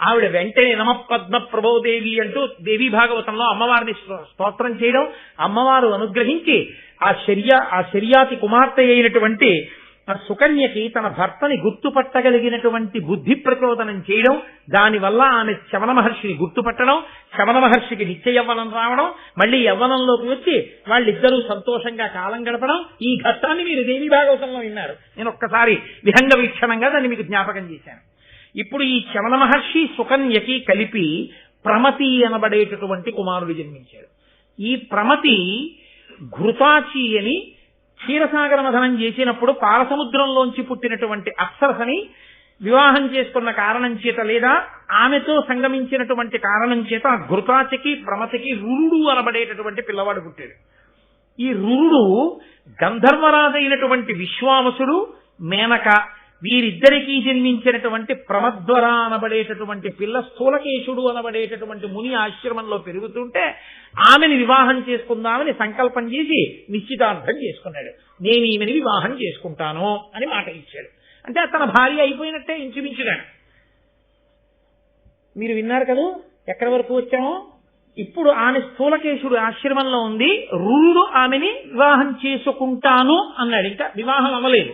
Speaker 1: ఆవిడ వెంటనే నమ పద్మ ప్రభోదేవి అంటూ దేవీ భాగవతంలో అమ్మవారిని స్తోత్రం చేయడం, అమ్మవారు అనుగ్రహించి ఆ శర్యాతి కుమార్తె అయినటువంటి సుకన్యకి తన భర్తని గుర్తుపట్టగలిగినటువంటి బుద్ధి ప్రచోదనం చేయడం, దానివల్ల ఆమె శమన మహర్షిని గుర్తుపట్టడం, శమన మహర్షికి నిత్య యవ్వనం రావడం, మళ్లీ యవ్వనంలోకి వచ్చి వాళ్ళిద్దరూ సంతోషంగా కాలం గడపడం, ఈ ఘట్టాన్ని మీరు దేవీ భాగవతంలో విన్నారు. నేను ఒక్కసారి విహంగ వీక్షణంగా దాన్ని మీకు జ్ఞాపకం చేశాను. ఇప్పుడు ఈ శమన మహర్షి సుకన్యకి కలిపి ప్రమతి అనబడేటటువంటి కుమారుడు జన్మించాడు. ఈ ప్రమతి ఘృతాచి అని క్షీరసాగర మథనం చేసినప్పుడు పాలసముద్రంలోంచి పుట్టినటువంటి అప్సరసని వివాహం చేసుకున్న కారణం చేత లేదా ఆమెతో సంగమించినటువంటి కారణం చేత ఘృతాచికి ప్రమతికి రురుడు అనబడేటటువంటి పిల్లవాడు పుట్టాడు. ఈ రురుడు గంధర్వరాజైనటువంటి విశ్వావసుడు, మేనక వీరిద్దరికీ జన్మించినటువంటి ప్రమద్వర అనబడేటటువంటి పిల్ల స్థూలకేశుడు అనబడేటటువంటి ముని ఆశ్రమంలో పెరుగుతుంటే ఆమెని వివాహం చేసుకుందామని సంకల్పం చేసి నిశ్చితార్థం చేసుకున్నాడు. నేను ఈమెని వివాహం చేసుకుంటాను అని మాట ఇచ్చాడు. అంటే తన భార్య అయిపోయినట్టే ఇంచుమించుగా. మీరు విన్నారు కదా ఎక్కడి వరకు వచ్చామో. ఇప్పుడు ఆమె స్థూలకేశుడు ఆశ్రమంలో ఉంది. రురుడు ఆమెని వివాహం చేసుకుంటాను అన్నాడు. ఇంకా వివాహం అవ్వలేదు.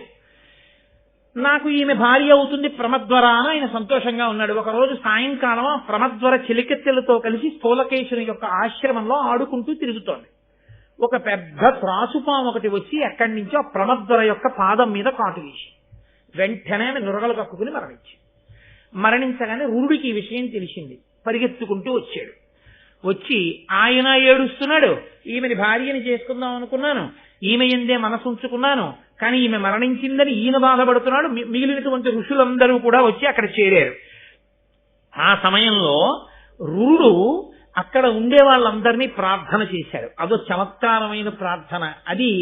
Speaker 1: నాకు ఈమె భార్య అవుతుంది ప్రమద్వర అని ఆయన సంతోషంగా ఉన్నాడు. ఒకరోజు సాయంకాలం ప్రమద్వర చిలికెత్తెలతో కలిసి స్థూలకేశుని యొక్క ఆశ్రమంలో ఆడుకుంటూ తిరుగుతోంది. ఒక పెద్ద త్రాసుపాము ఒకటి వచ్చి ఎక్కడి నుంచో ప్రమద్వర యొక్క పాదం మీద కాటు వేసి వెంటనే నురగలు కక్కుకుని మరణించగానే రురుడికి ఈ విషయం తెలిసింది. పరిగెత్తుకుంటూ వచ్చాడు. వచ్చి ఆయన ఏడుస్తున్నాడు. ఈమెని భార్యని చేసుకుందాం అనుకున్నాను, ఈమె ఎందే మనసు ఉంచుకున్నాను, కానీ ఈమె మరణించిందని ఈయన బాధపడుతున్నాడు. మిగిలినటువంటి ఋషులందరూ కూడా వచ్చి అక్కడ చేరారు. ఆ సమయంలో రురుడు అక్కడ ఉండే వాళ్ళందరినీ ప్రార్థన చేశాడు. అదో చమత్కారమైన ప్రార్థన. అది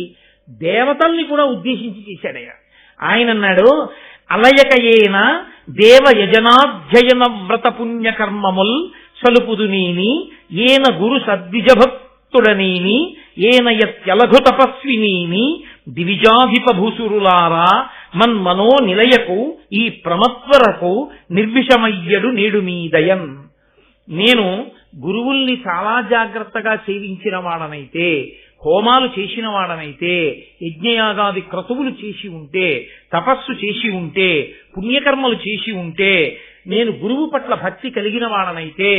Speaker 1: దేవతల్ని కూడా ఉద్దేశించి చేశాడయ్యా. ఆయన అన్నాడు, అలయకయేన దేవ యజనాధ్యయన వ్రత పుణ్యకర్మముల్ సలుపుదునీని ఏన గురు సద్విజభక్తుడనీని ఏన యత్యలఘు తపస్వినీని దివిజాధిపభూసురులారా మన్మనో నిలయకు ఈ ప్రమత్వరకు నిర్విషమయ్యడు నేడు మీదయన్. నేను గురువుల్ని చాలా జాగ్రత్తగా సేవించిన వాడనైతే, హోమాలు చేసిన వాడనైతే, యజ్ఞయాగాది క్రతువులు చేసి ఉంటే, తపస్సు చేసి ఉంటే, పుణ్యకర్మలు చేసి ఉంటే, నేను గురువు పట్ల భక్తి కలిగిన వాడనైతే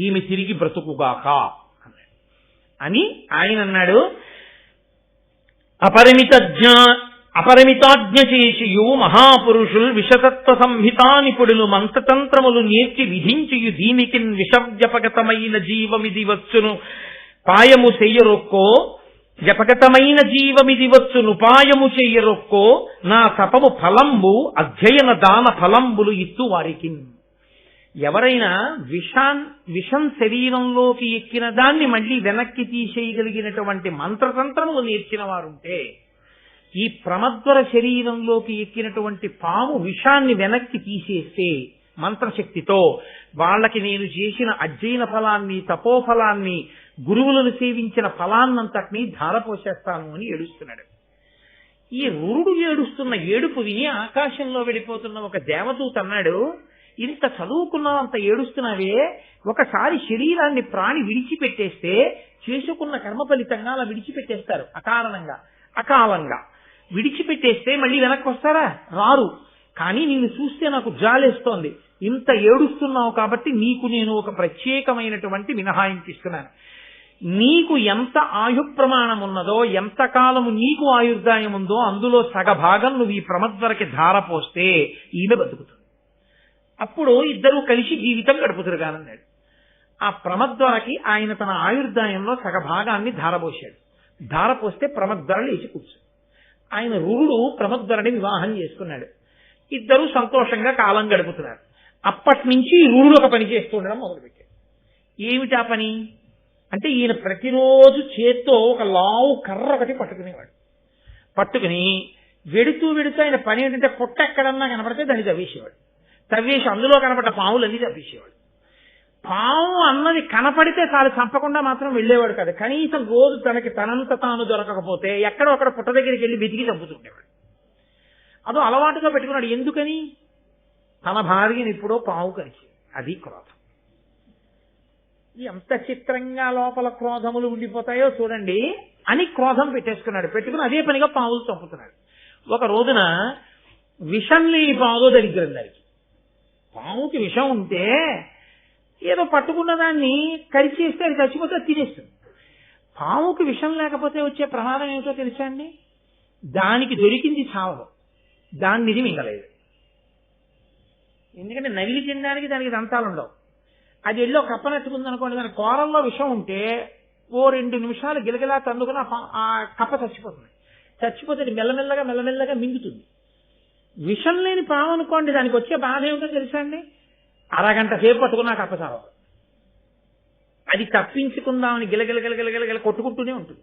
Speaker 1: ఈమె తిరిగి బ్రతుకుగాక అని ఆయన అన్నాడు. అపరిమితాజ్ఞ చేసియు మహాపురుషుల్ విషతత్వ సంహితానిపుడులు మంత్రతంత్రములు నేర్చి విధించియు దీనికిన్ విషవ్యపగతమైన జీవమిది వచ్చును పాయము చెయ్యరొక్కో జపగతమైన జీవమిది వచ్చును పాయము చెయ్యరొక్కో నా తపము ఫలంబు అధ్యయన దాన ఫలంబులు ఇత్తు వారికి. ఎవరైనా విషం శరీరంలోకి ఎక్కిన దాన్ని మళ్ళీ వెనక్కి తీసేయగలిగినటువంటి మంత్రతంత్రములు నేర్చిన వారుంటే, ఈ ప్రమద్వర శరీరంలోకి ఎక్కినటువంటి పాము విషాన్ని వెనక్కి తీసేస్తే మంత్రశక్తితో వాళ్ళకి నేను చేసిన అధ్యయన ఫలాన్ని, తపోఫలాన్ని, గురువులను సేవించిన ఫలాన్నంతటినీ ధారపోసేస్తాను అని ఏడుస్తున్నాడు. ఈ రురుడు ఏడుస్తున్న ఏడుపు విని ఆకాశంలో వెళ్ళిపోతున్న ఒక దేవదూత అన్నాడు, ఇంత చదువుకున్నావు, అంత ఏడుస్తున్నావే, ఒకసారి శరీరాన్ని ప్రాణి విడిచిపెట్టేస్తే చేసుకున్న కర్మ ఫలితంగా అలా విడిచిపెట్టేస్తారు. అకాలంగా విడిచిపెట్టేస్తే మళ్ళీ వెనక్కి వస్తారా? రారు. కానీ నిన్ను చూస్తే నాకు జాలేస్తోంది. ఇంత ఏడుస్తున్నావు కాబట్టి నీకు నేను ఒక ప్రత్యేకమైనటువంటి మినహాయింపు ఇస్తున్నాను. నీకు ఎంత ఆయు ప్రమాణం ఉన్నదో, ఎంత కాలము నీకు ఆయుర్దాయం ఉందో అందులో సగభాగం నువ్వు ఈ ప్రమద్వరకి ధారపోస్తే ఈమె బతుకుతుంది. అప్పుడు ఇద్దరూ కలిసి జీవితం గడుపుతురు కానన్నాడు. ఆ ప్రమద్వరకి ఆయన తన ఆయుర్దాయంలో సగభాగాన్ని ధారపోశాడు. ధారపోస్తే ప్రమద్వర లేచి కూర్చు. ఆయన రురుడు ప్రమద్వరని వివాహం చేసుకున్నాడు. ఇద్దరూ సంతోషంగా కాలం గడుపుతున్నారు. అప్పటి నుంచి రురుడు ఒక పని చేస్తూ ఉండడం మొదలుపెట్టాడు. ఏమిటా పని అంటే, ఈయన ప్రతిరోజు చేత్తో ఒక లావు కర్ర ఒకటి పట్టుకునేవాడు. పట్టుకుని వెడుతూ ఆయన పని ఏంటంటే, పొట్ట ఎక్కడన్నా కనపడితే దాన్ని తవ్వేసేవాడు. తవ్వేసి అందులో కనపడ్డ పాములన్నీ తవ్వేసేవాడు. పాము అన్నది కనపడితే చాలు, చంపకుండా మాత్రం వెళ్ళేవాడు కాదు. కనీసం రోజు తనకి తనంత తాను దొరకకపోతే ఎక్కడో అక్కడ పుట్ట దగ్గరికి వెళ్ళి వెతికి చంపుతుండేవాడు. అదో అలవాటుగా పెట్టుకున్నాడు. ఎందుకని? తన భార్యని ఎప్పుడో పాము కలిసి, అది క్రోధం. ఎంత చిత్రంగా లోపల క్రోధములు ఉండిపోతాయో చూడండి అని క్రోధం పెట్టేసుకున్నాడు. పెట్టుకుని అదే పనిగా పాములు చంపుతున్నాడు. ఒక రోజున విషం లేని పాములో దరిద్రం దానికి. పాముకి విషం ఉంటే ఏదో పట్టుకున్న దాన్ని కరిచేస్తే అది చచ్చిపోతే తినేస్తుంది. పాముకి విషం లేకపోతే వచ్చే ప్రమాదం ఏమిటో తెలుసా అండి? దానికి దొరికింది చావదు, దాన్ని ఇది మింగలేదు. ఎందుకంటే నవిలి తినడానికి దానికి దంతాలు ఉండవు. అది వెళ్ళి ఒక కప్ప నచ్చుకుందనుకోండి, దాని కూరల్లో విషం ఉంటే ఓ 2 నిమిషాలు గిలగిలా తందుకుని ఆ కప్ప చచ్చిపోతుంది. చచ్చిపోతే మెల్లమెల్లగా మింగుతుంది. విషం లేని పాము అనుకోండి, దానికి వచ్చే బాధ ఏమిటో తెలుసా అండి? అరగంట సేపు పట్టుకున్నా కప్ప చావదు. అది తప్పించుకుందామని గిలగిల కొట్టుకుంటూనే ఉంటుంది.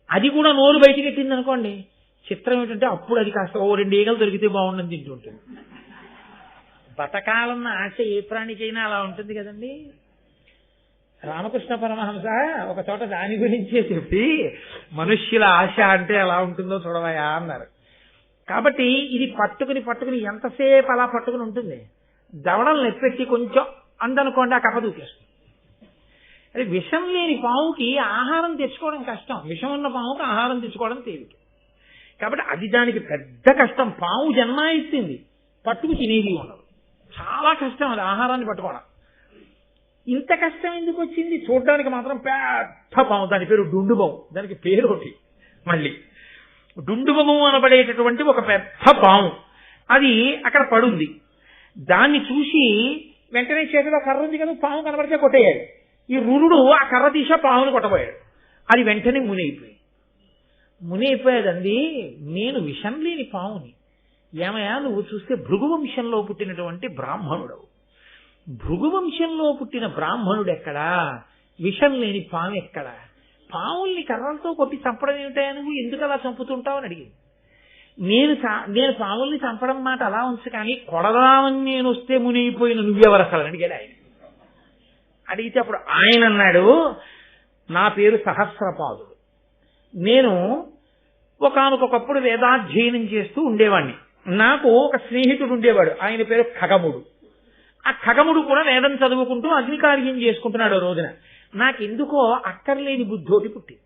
Speaker 1: అది కూడా నోరు బయటికి ఎట్టింది అనుకోండి, చిత్రం ఏంటంటే అప్పుడు అది కాస్త ఓ 2 ఈగలు దొరికితే బాగుండని తింటుంటుంది. బతకాలన్న ఆశ ఏ ప్రాణికైనా అలా ఉంటుంది కదండి. రామకృష్ణ పరమహంస ఒక చోట దాని గురించే చెప్పి మనుష్యుల ఆశ అంటే ఎలా ఉంటుందో చూడవయా అన్నారు. కాబట్టి ఇది పట్టుకుని ఎంతసేపు అలా పట్టుకుని ఉంటుంది. దవడలు నెప్పెట్టి కొంచెం అందనుకోండి ఆ కప్ప దూకేస్తుంది. అది విషం లేని పావుకి ఆహారం తెచ్చుకోవడం కష్టం, విషం ఉన్న పావుకి ఆహారం తెచ్చుకోవడం తేలిక. కాబట్టి అది దానికి పెద్ద కష్టం. పావు జన్మాయిస్తుంది, పట్టుకు తినేది ఉండదు, చాలా కష్టం అది ఆహారాన్ని పట్టుకోవడం. ఇంత కష్టం ఎందుకు వచ్చింది? చూడడానికి మాత్రం పెద్ద పాము, దాని పేరు డుండుబావు, దానికి పేరు ఒకటి మళ్ళీ డుండుబావు అనబడేటటువంటి ఒక పెద్ద పాము. అది అక్కడ పడుంది. దాన్ని చూసి వెంటనే చేతిలో కర్ర ఉంది కదా, పాము కనబడితే కొట్టేయాడు. ఈ రురుడు ఆ కర్ర తీసా పాముని కొట్టబోయాడు. అది వెంటనే మునైపోయాడండి. నేను విషం లేని పాముని. ఏమయ్యా నువ్వు చూస్తే భృగువంశంలో పుట్టినటువంటి బ్రాహ్మణుడవు. భృగువంశంలో పుట్టిన బ్రాహ్మణుడు ఎక్కడా? విషం లేని పాము ఎక్కడా? పాముల్ని కర్రలతో కొట్టి చంపడం ఏమిటా నువ్వు? ఎందుకు అలా చంపుతుంటావు అని అడిగింది. నేను పాముల్ని చంపడం మాట అలా ఉంచు, కానీ కొడదామని నేను వస్తే మునిగిపోయిన నువ్వెవరు అసలు అడిగాడు ఆయన. అడిగితే అప్పుడు ఆయన అన్నాడు, నా పేరు సహస్రపాదుడు. నేను ఒకానొకప్పుడు వేదాధ్యయనం చేస్తూ ఉండేవాడిని. నాకు ఒక స్నేహితుడు ఉండేవాడు, ఆయన పేరు ఖగముడు. ఆ ఖగముడు కూడా వేదం చదువుకుంటూ అగ్నికార్యం చేసుకుంటున్నాడు. రోజున నాకెందుకో అక్కర్లేని బుద్ధోటి పుట్టింది.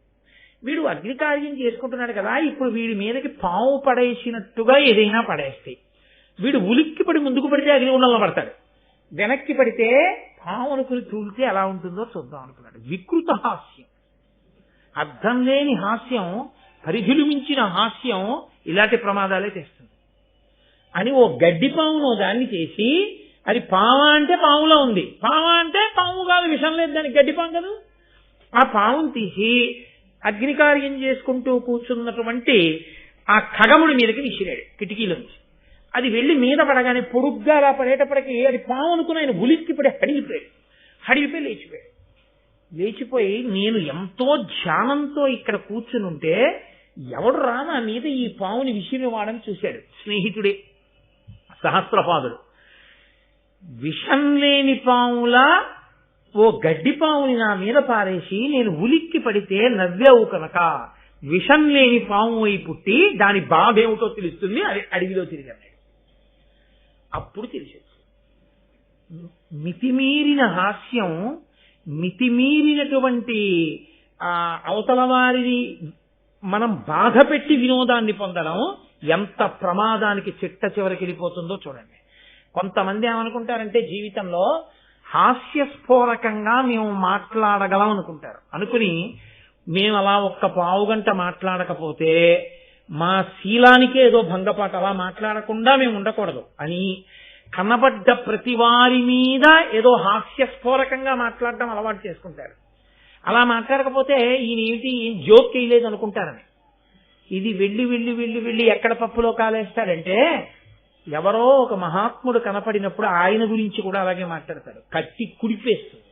Speaker 1: వీడు అగ్నికార్యం చేసుకుంటున్నాడు కదా, ఇప్పుడు వీడి మీదకి పాము పడేసినట్టుగా ఏదైనా పడేస్తే వీడు ఉలిక్కి పడి ముందుకు పడితే అగ్నిగుండంలో పడతాడు, వెనక్కి పడితే పాము అనుకుని తూలితే ఎలా ఉంటుందో చూద్దాం అనుకున్నాడు. వికృత హాస్యం, అర్థం లేని హాస్యం, పరిధులు మించిన హాస్యం ఇలాంటి ప్రమాదాలే తెస్తుంది అని ఓ గడ్డి పామును దాన్ని చేసి, అది పాము అంటే పాములో ఉంది, పాము అంటే పాము కాదు, విషం లేదు దానికి, గడ్డి పాము కదా. ఆ పామును తీసి అగ్నికార్యం చేసుకుంటూ కూర్చున్నటువంటి ఆ ఖగముడి మీదకి విసిరాడు కిటికీలోంచి. అది వెళ్లి మీద పడగానే పొడుగ్గా అలా పడేటప్పటికి అది పాము అనుకుని ఆయన ఉలిక్కి పడి హడిగిపోయి లేచిపోయి నేను ఎంతో ధ్యానంతో ఇక్కడ కూర్చుని ఉంటే ఎవడు రా నా మీద ఈ పాముని విసిరివాడని చూశాడు. స్నేహితుడే సహస్రపాదుడు. విషం లేని పాములా ఓ గడ్డి పాముని నా మీద పారేసి నేను ఉలిక్కి పడితే నవ్వావు కనుక విషం లేని పాము అయి పుట్టి దాని బాధ ఏమిటో తెలుస్తుంది, అది అడవిలో తిరిగి అన్నాడు. అప్పుడు తెలిసేది మితిమీరిన హాస్యం, మితిమీరినటువంటి అవతల వారిని మనం బాధ పెట్టి వినోదాన్ని పొందడం ఎంత ప్రమాదానికి చిట్ట చివరికి వెళ్ళిపోతుందో చూడండి. కొంతమంది ఏమనుకుంటారంటే జీవితంలో హాస్యస్ఫోరకంగా మేము మాట్లాడగలం అనుకుంటారు. అనుకుని మేము అలా ఒక్క పావుగంట మాట్లాడకపోతే మా శీలానికే ఏదో భంగపాటు, అలా మాట్లాడకుండా మేము ఉండకూడదు అని కనబడ్డ ప్రతి వారి మీద ఏదో హాస్యస్ఫోరకంగా మాట్లాడడం అలవాటు చేసుకుంటారు. అలా మాట్లాడకపోతే ఈయన ఏమిటి జోక్ వేయలేదు అనుకుంటారని. ఇది వెళ్ళి ఎక్కడ పప్పులో కాలేస్తాడంటే, ఎవరో ఒక మహాత్ముడు కనపడినప్పుడు ఆయన గురించి కూడా అలాగే మాట్లాడతాడు, కత్తి కుడిపేస్తుంది.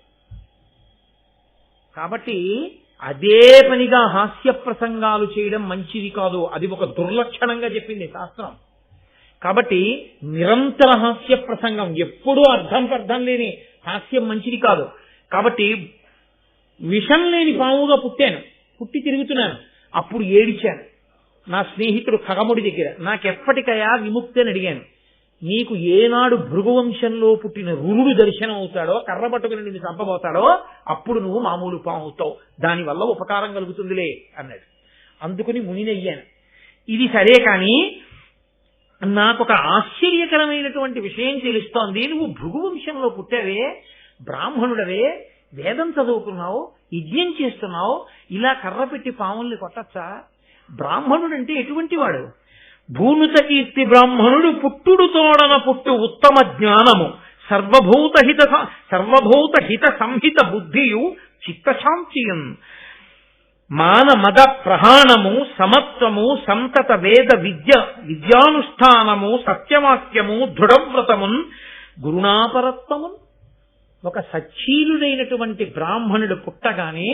Speaker 1: కాబట్టి అదే పనిగా హాస్య ప్రసంగాలు చేయడం మంచిది కాదు, అది ఒక దుర్లక్షణంగా చెప్పింది శాస్త్రం. కాబట్టి నిరంతర హాస్య ప్రసంగం, ఎప్పుడూ అర్థం లేని హాస్యం మంచిది కాదు. కాబట్టి విషం లేని పాముగా పుట్టి తిరుగుతున్నాను. అప్పుడు ఏడిచాను నా స్నేహితుడు ఖగముడి దగ్గర, నాకెప్పటికయా విముక్తి అని అడిగాను. నీకు ఏనాడు భృగువంశంలో పుట్టిన రురుడు దర్శనం అవుతాడో, కర్ర పట్టుకుని నిన్ను చంపబోతాడో అప్పుడు నువ్వు మామూలు పాము అవుతావు, దానివల్ల ఉపకారం కలుగుతుందిలే అన్నాడు. అందుకుని మునినయ్యాను. ఇది సరే కానీ నాకొక ఆశ్చర్యకరమైనటువంటి విషయం తెలుస్తోంది. నువ్వు భృగువంశంలో పుట్టావే, బ్రాహ్మణుడవే, వేదం చదువుకున్నావు, యజ్ఞం చేస్తున్నావు, ఇలా కర్ర పెట్టి పాముల్ని కొట్టచ్చా? బ్రాహ్మణుడంటే ఎటువంటి వాడు? భూనుత కీర్తి బ్రాహ్మణుడు పుట్టుడు తోడన పుట్టు ఉత్తమ జ్ఞానము సర్వభూత హిత సంహిత బుద్ధియు చిత్తశాంతియం మాన మద ప్రహాణము సమత్వము సంతత వేద విద్యానుష్ఠానము సత్యవాక్యము దృఢవ్రతమున్ గురుణాపరత్వమున్. ఒక సచ్చీలుడైనటువంటి బ్రాహ్మణుడు పుట్టగానే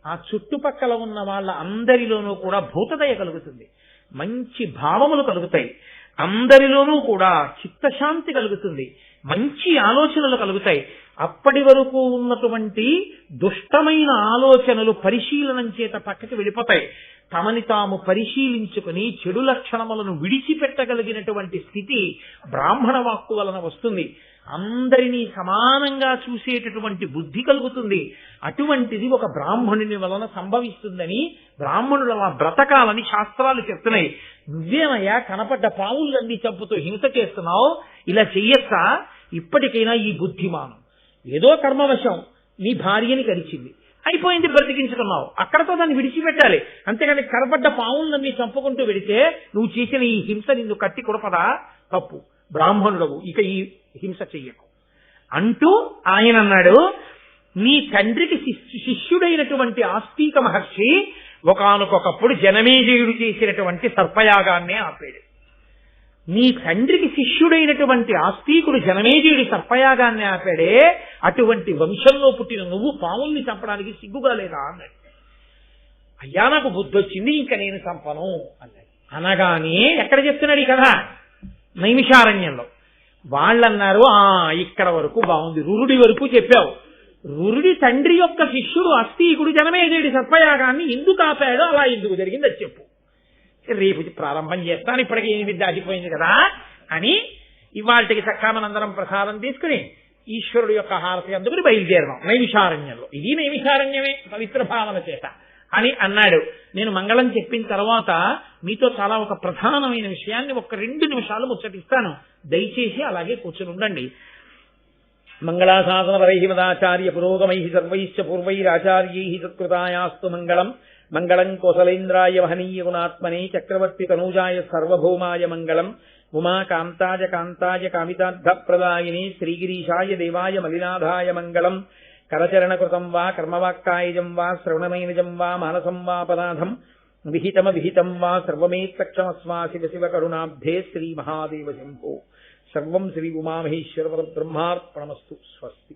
Speaker 1: ఆ చుట్టుపక్కల ఉన్న వాళ్ళ అందరిలోనూ కూడా భూతదయ కలుగుతుంది, మంచి భావములు కలుగుతాయి, అందరిలోనూ కూడా చిత్తశాంతి కలుగుతుంది, మంచి ఆలోచనలు కలుగుతాయి. అప్పటి వరకు ఉన్నటువంటి దుష్టమైన ఆలోచనలు పరిశీలనం చేత పక్కకి వెళ్ళిపోతాయి. తమని తాము పరిశీలించుకుని చెడు లక్షణములను విడిచిపెట్టగలిగినటువంటి స్థితి బ్రాహ్మణ వాక్కు వలన వస్తుంది. అందరినీ సమానంగా చూసేటటువంటి బుద్ధి కలుగుతుంది. అటువంటిది ఒక బ్రాహ్మణుని వలన సంభవిస్తుందని, బ్రాహ్మణుల బ్రతకాలని శాస్త్రాలు చెప్తున్నాయి. నువ్వేమయ్యా కనపడ్డ పావులన్నీ చంపుతూ హింస చేస్తున్నావు, ఇలా చెయ్యొచ్చా? ఇప్పటికైనా ఈ బుద్ధిమానం, ఏదో కర్మవశం నీ భార్యని కరిచింది, అయిపోయింది, బ్రతికించుకున్నావు, అక్కడతో దాన్ని విడిచిపెట్టాలి. అంతేగాని కనపడ్డ పావులన్నీ చంపుకుంటూ వెడితే నువ్వు చేసిన ఈ హింస నిన్ను కట్టి కొడపదా? తప్పు, బ్రాహ్మణుడవు, ఇక ఈ హింస చెయ్యకు అంటూ ఆయన అన్నాడు, నీ తండ్రికి శిష్యుడైనటువంటి ఆస్తిక మహర్షి ఒకానొకప్పుడు జనమేజయుడు చేసినటువంటి సర్పయాగాన్నే ఆపాడు. నీ తండ్రికి శిష్యుడైనటువంటి ఆస్తికుడు జనమేజయుడి సర్పయాగాన్ని ఆపాడే, అటువంటి వంశంలో పుట్టిన నువ్వు పావుల్ని చంపడానికి సిగ్గుగా లేదా అన్నాడు. అయ్యా నాకు బుద్ధి వచ్చింది, ఇంకా నేను చంపను అన్నాడు. అనగానే ఎక్కడ చెప్తున్నాడు ఈ కథ? నైమిషారణ్యంలో. వాళ్ళన్నారు, ఇక్కడ వరకు బాగుంది, రురుడి వరకు చెప్పావు. రురుడి తండ్రి యొక్క శిష్యుడు అస్తికుడు జనమేజయుడి సర్పయాగాన్ని ఎందుకు ఆపాడో, అలా ఎందుకు జరిగింది అది చెప్పు. రేపు ప్రారంభం చేస్తాను, ఇప్పటికీ 8 దాటిపోయింది కదా అని ఇవాళకి చక్కామనందరం ప్రసాదం తీసుకుని ఈశ్వరుడు యొక్క హారతి అందుకుని బయలుదేరదాం నైమిషారణ్యంలో. ఇది నైమిషారణ్యమే పవిత్ర భావన చేత అని అన్నాడు. నేను మంగళం చెప్పిన తర్వాత మీతో చాలా ఒక ప్రధానమైన విషయాన్ని 1-2 నిమిషాలు ముచ్చటిస్తాను, దయచేసి అలాగే కూర్చుని ఉండండి. మంగళాశాసన వరై మదాచార్య పురోగమై సర్వైశ్చ పూర్వైరాచార్యై సత్కృతాయాస్తు మంగళం. మంగళం కోసలేంద్రాయ వహనీయ గుణాత్మనే చక్రవర్తి తనూజాయ సర్వభౌమాయ మంగళం. ఉమాకాంతాయ కాంతాయ కామితార్థప్రదాయినే శ్రీగిరీశాయ దేవాయ మలినాథాయ మంగళం. కరచరణకృతం వా కర్మవాక్కాయజం వా శ్రవణమైనజం వా మానసం వా పదార్థం విహితం వా సర్వమేత్తక్షమస్మా శివ శివ కరుణాబ్ధే శ్రీ మహాదేవ శంభో. సర్వం శ్రీ ఉమామహేశ్వర పరబ్రహ్మార్పణమస్తు. స్వస్తి.